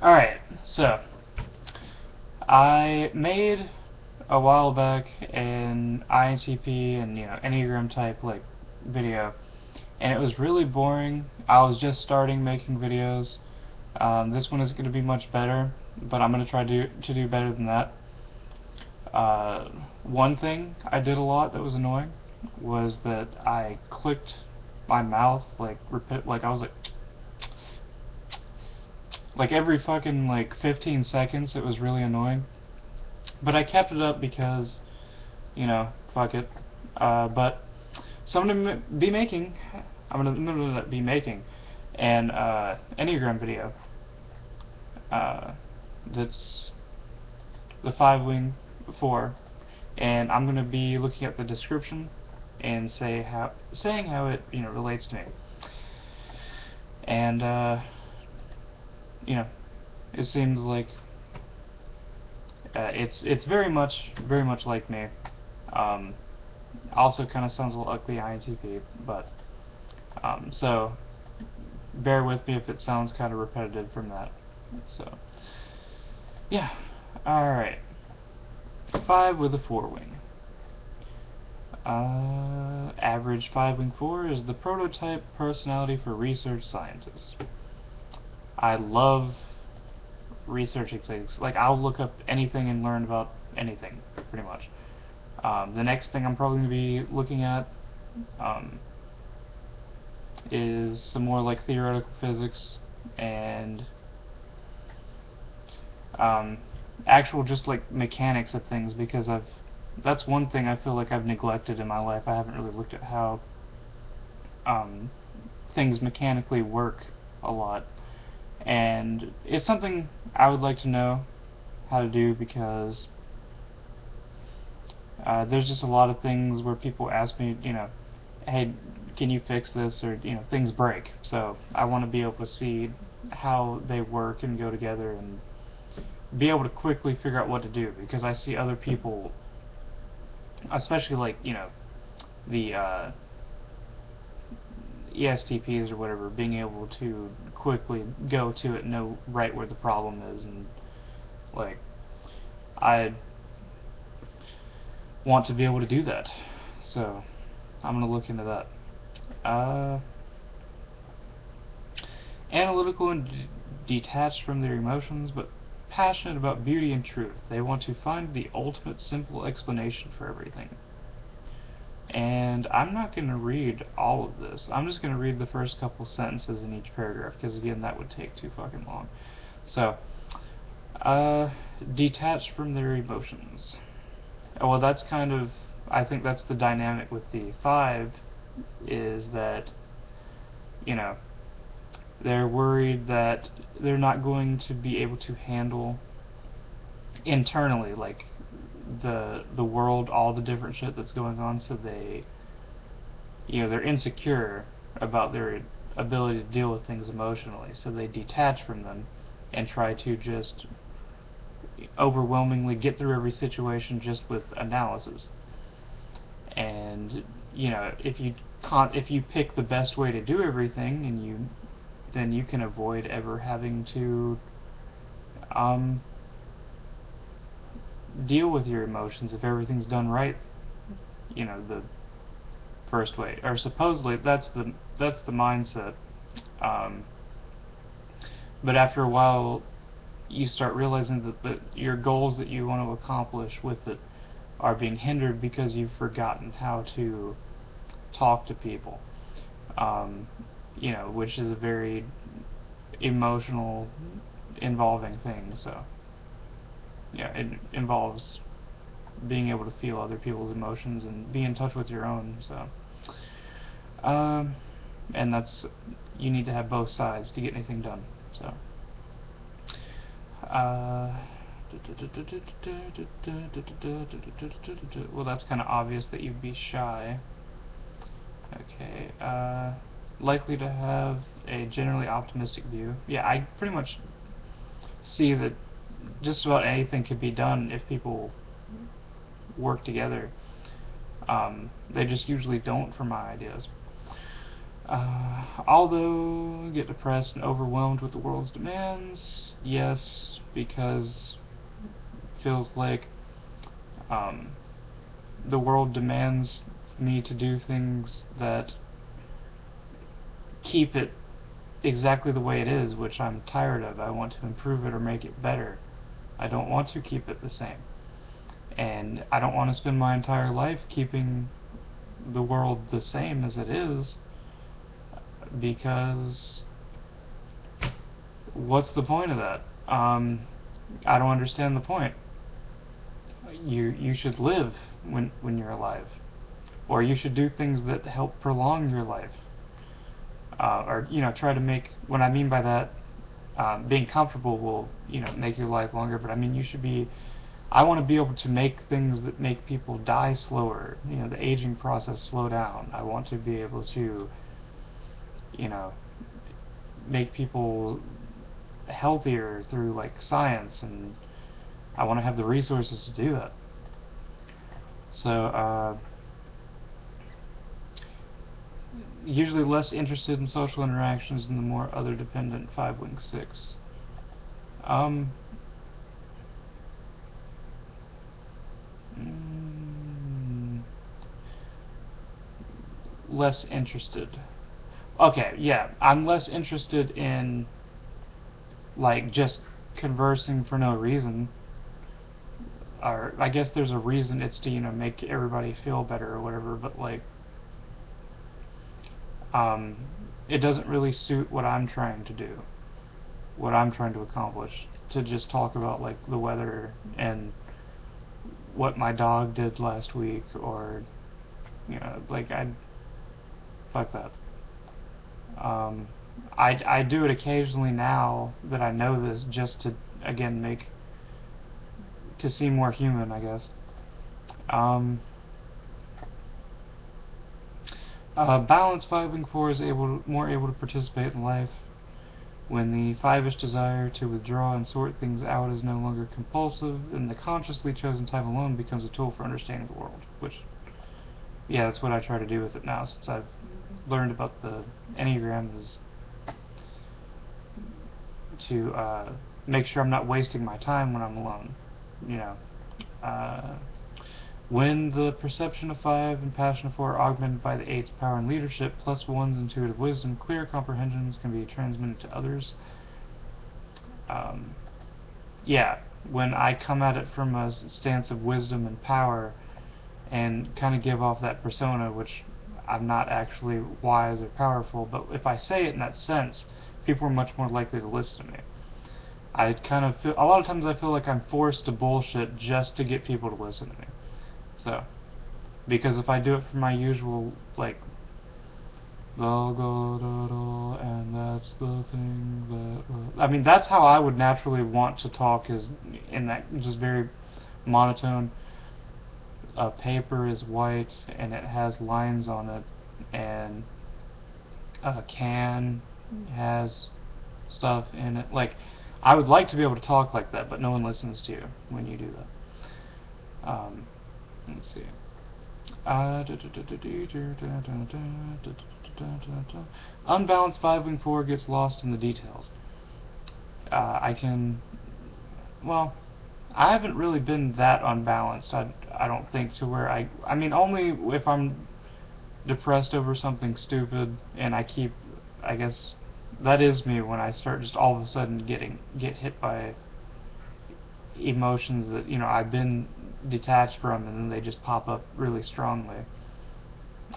Alright, so I made a while back an INTP and Enneagram type video, and it was really boring. I was just starting making videos. This one is going to be much better, but I'm going to try to do better than that. One thing I did a lot that was annoying was that I clicked my mouth like I was like every fucking 15 seconds. It was really annoying, but I kept it up because fuck it. But so I'm gonna be making an Enneagram video. That's the 5-wing 4, and I'm gonna be looking at the description and saying how it relates to me. And it seems like it's very much like me. Also kind of sounds a little like the INTP, but so bear with me if it sounds kind of repetitive from that. So yeah, alright. 5 with a 4-wing. Average 5-wing 4 is the prototype personality for research scientists. I love researching things. I'll look up anything and learn about anything, pretty much. The next thing I'm probably going to be looking at is some more theoretical physics and actual just mechanics of things, because that's one thing I feel like I've neglected in my life. I haven't really looked at how things mechanically work a lot, and it's something I would like to know how to do, because there's just a lot of things where people ask me, hey, can you fix this, or things break. So I want to be able to see how they work and go together, and be able to quickly figure out what to do, because I see other people, especially the ESTPs or whatever, being able to quickly go to it and know right where the problem is, and I want to be able to do that. So I'm going to look into that. Analytical and detached from their emotions, but passionate about beauty and truth. They want to find the ultimate simple explanation for everything. And I'm not going to read all of this. I'm just going to read the first couple sentences in each paragraph, because again, that would take too fucking long. So, detached from their emotions. Well, that's kind of, I think that's the dynamic with the 5, is that, they're worried that they're not going to be able to handle internally the world, all the different shit that's going on, so they're insecure about their ability to deal with things emotionally, so they detach from them and try to just overwhelmingly get through every situation just with analysis. And if you pick the best way to do everything, and then you can avoid ever having to deal with your emotions if everything's done right, the first way, or supposedly that's the mindset. But after a while, you start realizing that your goals that you want to accomplish with it are being hindered because you've forgotten how to talk to people. Which is a very emotional, involving thing. So yeah, it involves being able to feel other people's emotions and be in touch with your own. So and that's, you need to have both sides to get anything done. So well, that's kind of obvious that you'd be shy. Okay, likely to have a generally optimistic view. Yeah, I pretty much see that just about anything could be done if people work together. They just usually don't, for my ideas. Although get depressed and overwhelmed with the world's demands, yes, because it feels like um, the world demands me to do things that keep it exactly the way it is, which I'm tired of. I want to improve it or make it better. I don't want to keep it the same. And I don't want to spend my entire life keeping the world the same as it is, because what's the point of that? I don't understand the point. You should live when you're alive, or you should do things that help prolong your life, or try to make. What I mean by that, being comfortable will make your life longer, but I mean you should be. I want to be able to make things that make people die slower. The aging process slow down. I want to be able to, you know, make people healthier through like science, and I want to have the resources to do that. So usually less interested in social interactions than the more other dependent 5-wing 6. Um, Less interested. Okay, yeah, I'm less interested in like just conversing for no reason. Or I guess there's a reason, it's to make everybody feel better or whatever, but like um, it doesn't really suit what I'm trying to do, what I'm trying to accomplish, to just talk about like the weather and what my dog did last week, or like I fuck that. I do it occasionally now that I know this, just to again make to seem more human, I guess. Balanced 5-wing 4 is more able to participate in life when the 5-ish desire to withdraw and sort things out is no longer compulsive, and the consciously chosen type alone becomes a tool for understanding the world. Which, yeah, that's what I try to do with it now, since I've learned about the Enneagram, is to make sure I'm not wasting my time when I'm alone. You know, uh, when the perception of 5 and passion of 4 are augmented by the 8's power and leadership, plus 1's intuitive wisdom, clear comprehensions can be transmitted to others. Yeah, when I come at it from a stance of wisdom and power, and kind of give off that persona, which I'm not actually wise or powerful, but if I say it in that sense, people are much more likely to listen to me. I kind of feel, a lot of times I feel like I'm forced to bullshit just to get people to listen to me. So, because if I do it for my usual, like, they'll go da-da, and that's the thing that I mean, that's how I would naturally want to talk, is in that just very monotone. A paper is white and it has lines on it, and a can has stuff in it. Like, I would like to be able to talk like that, but no one listens to you when you do that. Let's see. Unbalanced 5-wing 4 gets lost in the details. I can, well, I haven't really been that unbalanced, I don't think, to where I mean, only if I'm depressed over something stupid, and I guess, that is me when I start just all of a sudden get hit by emotions that, I've been detached from, and then they just pop up really strongly.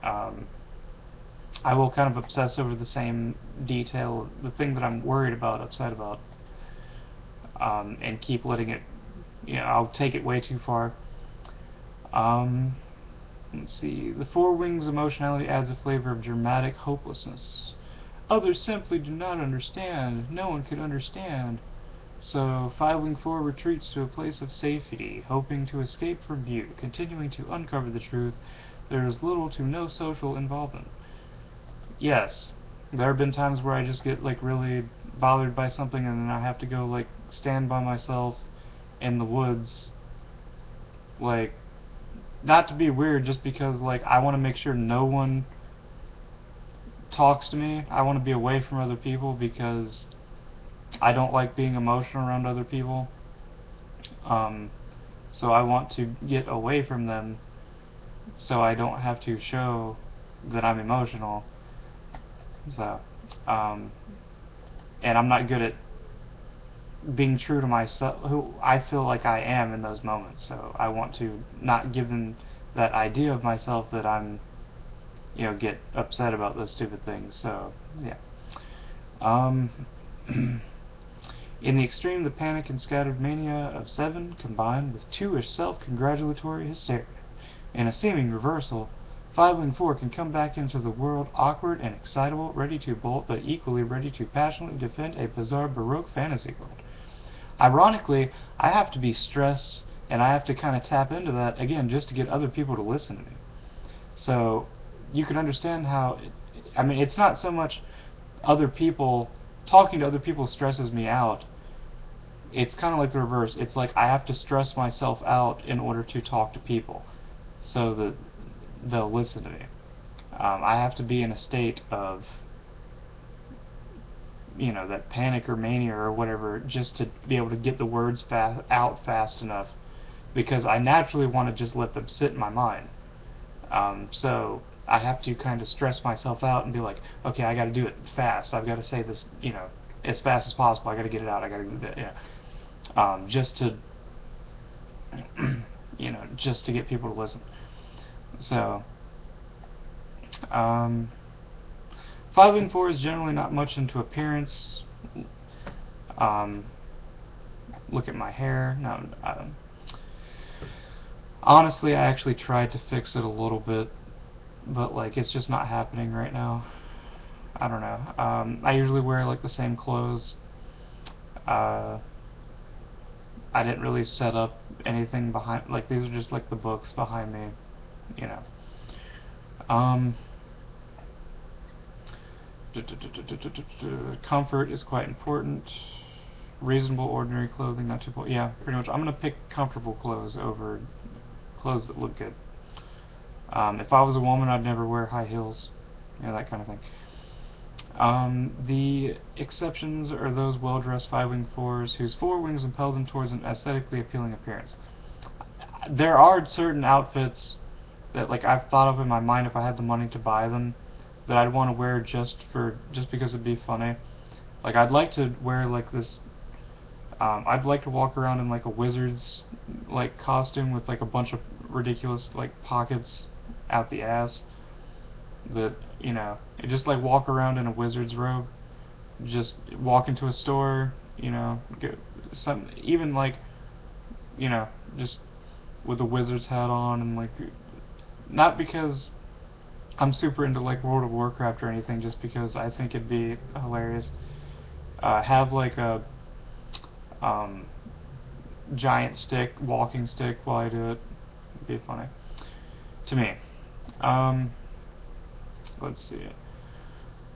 I will kind of obsess over the same detail, the thing that I'm worried about, upset about, and keep letting it, I'll take it way too far. Let's see. The 4-wings emotionality adds a flavor of dramatic hopelessness. Others simply do not understand. No one could understand. So 5-wing 4 retreats to a place of safety, hoping to escape from view, continuing to uncover the truth. There is little to no social involvement. Yes, there have been times where I just get like really bothered by something, and then I have to go like stand by myself in the woods, like, not to be weird, just because like I want to make sure no one talks to me. I want to be away from other people because I don't like being emotional around other people. So I want to get away from them so I don't have to show that I'm emotional. So, and I'm not good at being true to myself, who I feel like I am in those moments. So I want to not give them that idea of myself that I'm, get upset about those stupid things. So, yeah. In the extreme, the panic and scattered mania of 7 combined with 2-ish self-congratulatory hysteria. In a seeming reversal, 5-4 can come back into the world awkward and excitable, ready to bolt, but equally ready to passionately defend a bizarre Baroque fantasy world. Ironically, I have to be stressed, and I have to kind of tap into that, again, just to get other people to listen to me. So, you can understand how, it's not so much talking to other people stresses me out. It's kind of like the reverse. It's like I have to stress myself out in order to talk to people, so that they'll listen to me. I have to be in a state of, that panic or mania or whatever, just to be able to get the words out fast enough, because I naturally want to just let them sit in my mind. So I have to kind of stress myself out and be like, okay, I got to do it fast. I've got to say this, as fast as possible. I got to get it out. I got to do that, just to, just to get people to listen. So, 5-4 is generally not much into appearance. Look at my hair. No, honestly, I actually tried to fix it a little bit, but it's just not happening right now. I don't know. I usually wear the same clothes. I didn't really set up anything behind. These are just the books behind me. Comfort is quite important. Reasonable, ordinary clothing, not too. Yeah, pretty much. I'm gonna pick comfortable clothes over clothes that look good. If I was a woman, I'd never wear high heels, that kind of thing. The exceptions are those well-dressed 5-4s whose forewings impel them towards an aesthetically appealing appearance. There are certain outfits that I've thought of in my mind, if I had the money to buy them, that I'd want to wear just because it'd be funny. I'd like to wear this. I'd like to walk around in a wizard's costume with a bunch of ridiculous pockets out the ass. That just walk around in a wizard's robe. Just walk into a store. Get some even just with a wizard's hat on, and not because I'm super into World of Warcraft or anything, just because I think it'd be hilarious. Have a giant walking stick while I do it. It'd be funny to me. Let's see.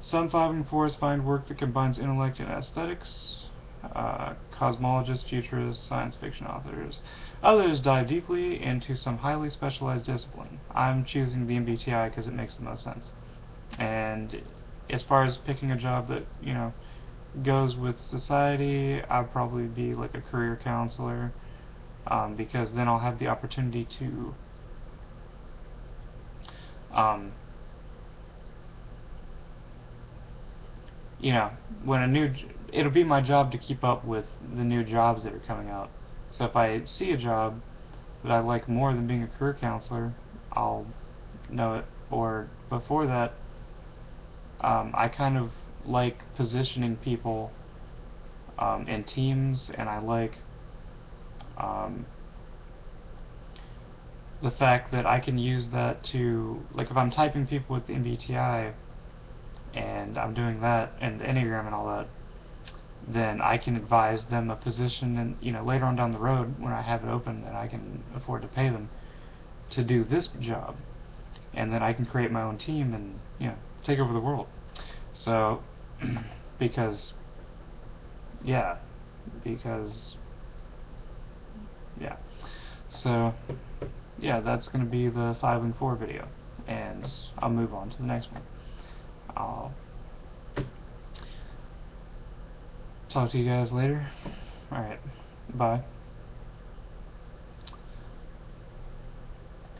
Some 5-4s find work that combines intellect and aesthetics. Cosmologists, futurists, science fiction authors. Others dive deeply into some highly specialized discipline. I'm choosing the MBTI because it makes the most sense. And as far as picking a job that, goes with society, I'd probably be a career counselor, because then I'll have the opportunity to when it'll be my job to keep up with the new jobs that are coming out. So if I see a job that I like more than being a career counselor, I'll know it. Or before that, I kind of like positioning people in teams, and I like the fact that I can use that to, if I'm typing people with the MBTI, and I'm doing that, and the Enneagram and all that, then I can advise them a position, and later on down the road, when I have it open and I can afford to pay them to do this job, and then I can create my own team and take over the world. So because so that's going to be the 5-4 video, and I'll move on to the next one. I'll talk to you guys later. Alright, bye.